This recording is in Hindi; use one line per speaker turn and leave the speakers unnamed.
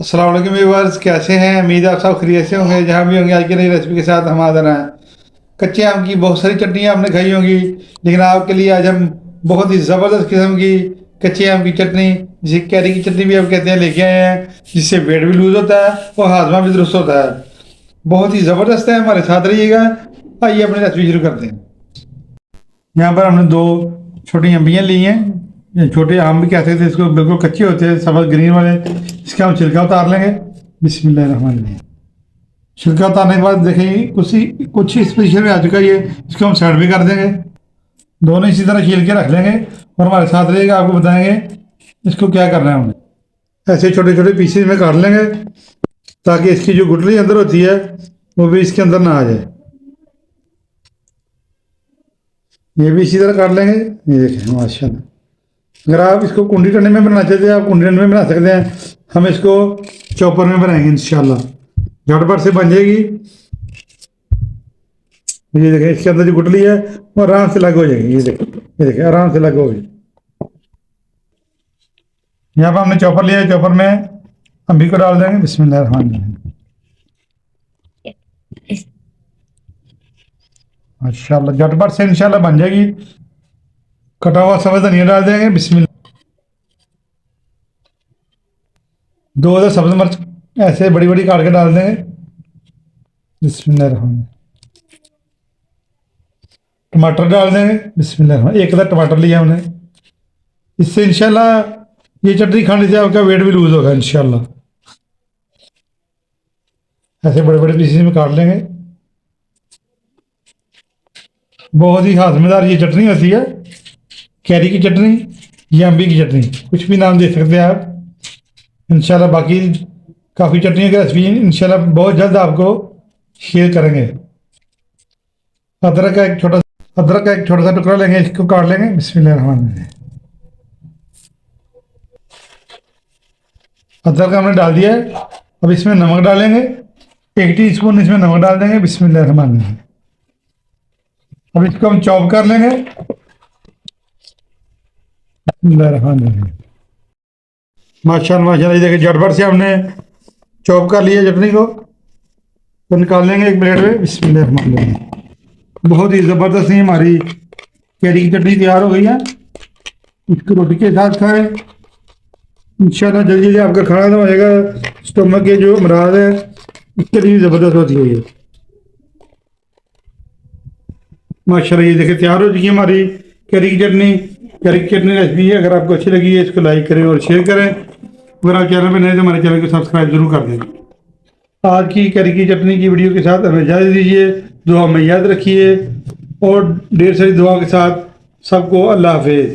अस्सलाम वालेकुम व्यूअर्स, कैसे हैं? उम्मीद है आप सब खैरियत से होंगे। जहाँ भी होंगे आज की नई रेसिपी के साथ हम हाजिर हैं। कच्चे आम की बहुत सारी चटनियाँ आपने खाई होंगी, लेकिन आपके लिए आज हम बहुत ही ज़बरदस्त किस्म की कच्चे आम की चटनी, जिसे कैरी की चटनी भी आप कहते हैं, लेके आए हैं, जिससे वेट भी लूज होता है और हाजमा भी दुरुस्त होता है। बहुत ही ज़बरदस्त है, हमारे साथ रहिएगा। आइए अपनी रेसिपी शुरू करते हैं। यहाँ पर हमने दो छोटी अम्बियाँ ली हैं। ये छोटे आम भी कह सकते हैं इसको, बिल्कुल कच्चे होते हैं, सब्ज़ ग्रीन वाले। इसका हम छिलका उतार लेंगे। बिस्मिल्लाहिर्रहमानिर्रहीम। छिलका उतारने के बाद देखें कुछ इस पोजीशन में आ चुका है ये। इसको हम साइड भी कर देंगे। दोनों इसी तरह छील के रख लेंगे और हमारे साथ रहेगा, आपको बताएंगे इसको क्या करना है हमें। ऐसे छोटे छोटे पीसेज में काट लेंगे ताकि इसकी जो गुठली अंदर होती है वो भी इसके अंदर ना आ जाए। ये भी इसी तरह काट लेंगे। ये देखें माशाल्लाह। अगर आप इसको कुंडी टंडे में बनाना चाहते हैं, आप कुंडी टंडे में बना सकते हैं। हम इसको चॉपर में बनाएंगे इंशाल्लाह, झटपट से बन जाएगी। ये देखें, इसके अंदर जो गुठली है वो आराम से लग हो जाएगी। ये देखें आराम से लग हो गई। यहाँ पर हमने चॉपर लिया है, चॉपर में अम्बी को डाल देंगे। बिस्मिल्लाहिर्रहमानिर्रहीम। माशाल्लाह झटपट से इंशाल्लाह बन जाएगी। कटा हुआ सब्ज़ धनिया डाल देंगे। बिस्मिल्लाह। दो अदर सब्ज़ मिर्च ऐसे बड़ी बड़ी काट के डाल देंगे। बिस्मिल्लाहिर्रहमानिर्रहीम। टमाटर डाल देंगे। बिस्मिल्लाहिर्रहमानिर्रहीम। एक अदर टमाटर लिया हमने। इससे इंशाल्लाह ये चटनी खाने से आपका वेट भी लूज होगा इंशाल्लाह। ऐसे बड़े बड़े पीसेस में काट लेंगे। बहुत ही हाजमेदार ये चटनी होती है, कैरी की चटनी या अम्बी की चटनी, कुछ भी नाम दे सकते हैं आप इंशाल्लाह। बाकी काफ़ी चटनियों की रेसिपी इंशाल्लाह बहुत जल्द आपको शेयर करेंगे। अदरक का एक छोटा सा टुकड़ा लेंगे, इसको काट लेंगे। बिस्मिल्लाहिर्रहमानिर्रहीम। अदरक हमने डाल दिया है। अब इसमें नमक डालेंगे, 1 टीस्पून इसमें नमक डाल देंगे। बिस्मिल्लाहिर्रहमानिर्रहीम। अब इसको हम चॉप कर लेंगे। बिस्मिल्लाहिर्रहमानिर्रहीम। माशाल्लाह माशाल्लाह, ये देखिए झटपट से हमने चॉप कर लिया चटनी को, तो निकाल लेंगे एक प्लेट में। बिस्मिल्लाहिर्रहमानिर्रहीम। बहुत ही ज़बरदस्त ही हमारी कैरी की चटनी तैयार हो गई है। इसको रोटी के साथ खाएं इंशाल्लाह, जल्दी जल्दी आपका खाना तो हो जाएगा। स्टमक के जो अमराज है इसके लिए ज़बरदस्त होती है ये। माशाल्लाह ये देखिए तैयार हो चुकी है हमारी कैरी की चटनी। कैरी की चटनी रेसिपी है, अगर आपको अच्छी लगी है इसको लाइक करें और शेयर करें। अगर आप चैनल पर नए तो हमारे चैनल को सब्सक्राइब जरूर कर दें। आज की कैरी की चटनी की वीडियो के साथ हमें इजाज़त दीजिए। दुआ में याद रखिए और ढेर सारी दुआ के साथ सबको अल्लाह हाफिज़।